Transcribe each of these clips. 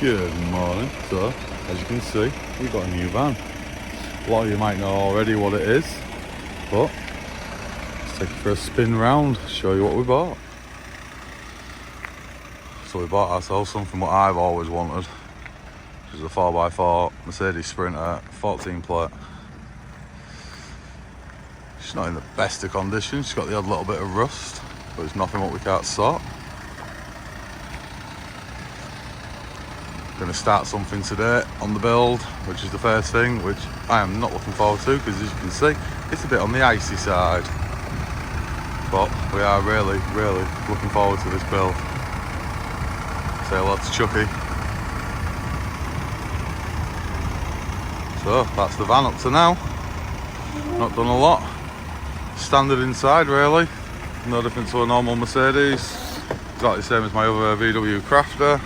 Good morning. So, as you can see, we've got a new van. A lot of you might know already what it is, but let's take you for a spin round, show you what we bought. So we bought ourselves something what I've always wanted, which is a 4x4 Mercedes Sprinter 14 plate. She's not in the best of condition, she's got the odd little bit of rust, but it's nothing what we can't sort. Going to start something today on the build, which is the first thing, which I am not looking forward to, because as you can see, it's a bit on the icy side. But we are really looking forward to this build. Say hello to Chucky. So that's the van up to now. Not done a lot. Standard inside really. No different to a normal Mercedes. Exactly the same as my other VW Crafter.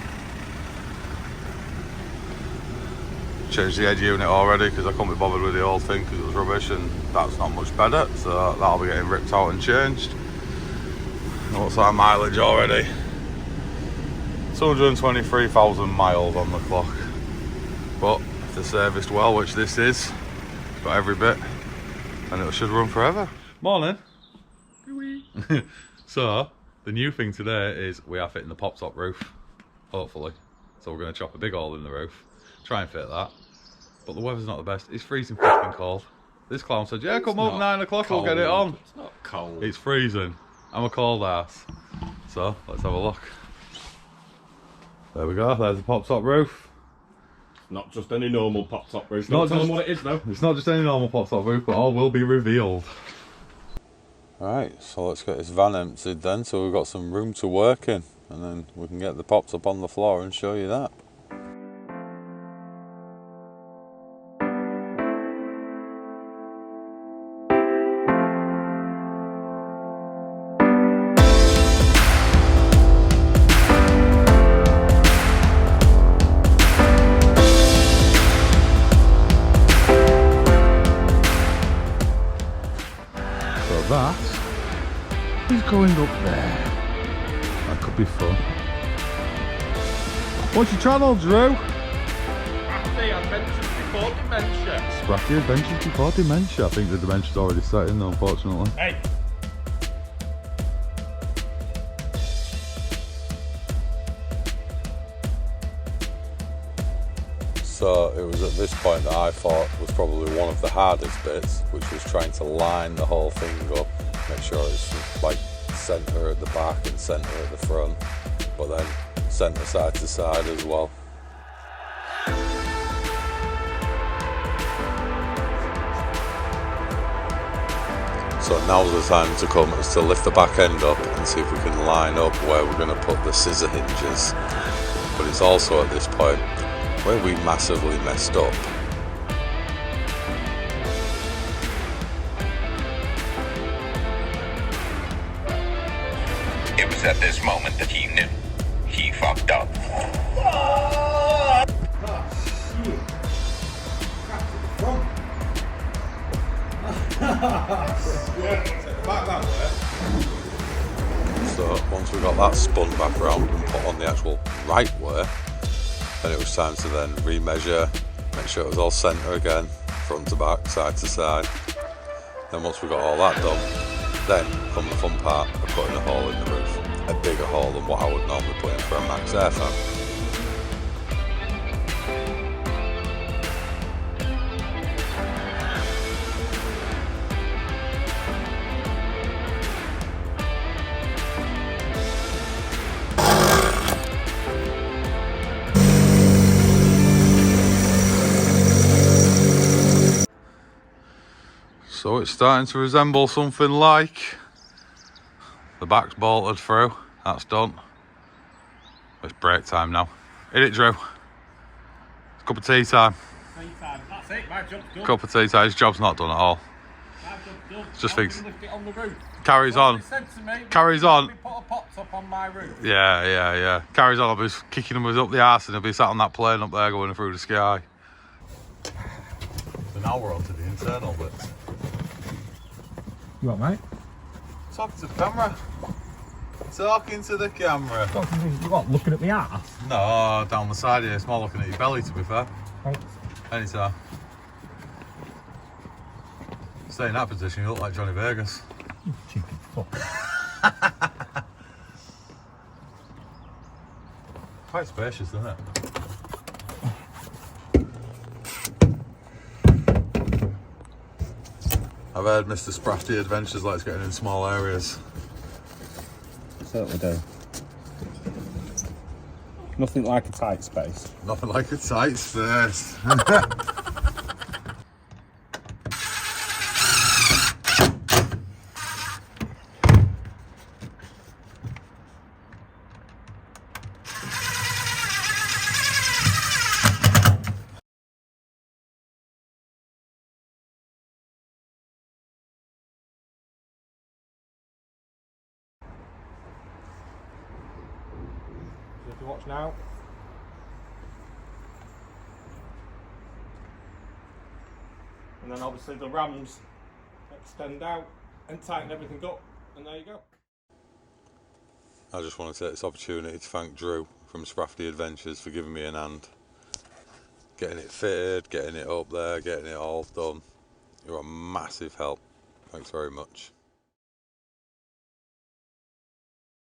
Changed the edge unit already because I couldn't be bothered with the old thing because it was rubbish, and that's not much better, so that'll be getting ripped out and changed. What's our mileage already? 223,000 miles on the clock. But if they're serviced well, which this is, it's got every bit, and it should run forever. Morning. So the new thing today is we are fitting the pop-top roof, hopefully. So we're going to chop a big hole in the roof, try and fit that. But the weather's not the best. It's freezing fucking cold. This clown said, yeah, come up 9 o'clock, we'll get it on. It's not cold. It's freezing. I'm a cold ass. So let's have a look. There we go, there's the pop-top roof. Not just any normal pop-top roof. Don't tell them what it is though. It's not just any normal pop-top roof, but all will be revealed. Alright, so let's get this van emptied then, so we've got some room to work in. And then we can get the pops up on the floor and show you that. So that is going up there. That could be fun. What's your channel, Drew? Scrappy Adventures Before Dementia. Scrappy Adventures Before Dementia. I think the dementia's already set in though, unfortunately. Hey! So it was at this point that I thought was probably one of the hardest bits, which was trying to line the whole thing up, make sure it's like centre at the back and centre at the front, but then centre side to side as well. So now's the time to come is to lift the back end up and see if we can line up where we're going to put the scissor hinges. But it's also at this point where we massively messed up. It was at this moment that he knew he fucked up. So once we got that spun back around and put on the actual right way, then it was time to then remeasure, make sure it was all centre again, front to back, side to side. Then once we got all that done, then come the fun part of putting a hole in the roof. A bigger hole than what I would normally put in for a max air fan. So it's starting to resemble something like the back's bolted through. That's done. It's break time now. Hit it, Drew. It's cup of tea time. That's it, my job's done. Cup of tea time. His job's not done at all. My job's done. Just thinks. Lift it on the roof. Carries on. Said to me, Carries on. Put a pop-top on my roof. Yeah. Carries on. I'll be kicking him up the arse and he'll be sat on that plane up there going through the sky. So now we're on to the internal bits. You what, mate? Talking to the camera. talking to the camera. You what, looking at me ass? No, down the side here. It's more looking at your belly, to be fair. Thanks. Anytime. Stay in that position, you look like Johnny Vegas. You cheeky fuck. Quite spacious, isn't it? I've heard Mr. Sprafty Adventures likes getting in small areas. Certainly do. Nothing like a tight space. Nothing like a tight space. So if you watch now. And then obviously the rams extend out and tighten everything up, and there you go. I just want to take this opportunity to thank Drew from Sprafty Adventures for giving me an hand. Getting it fitted, getting it up there, getting it all done. You're a massive help. Thanks very much.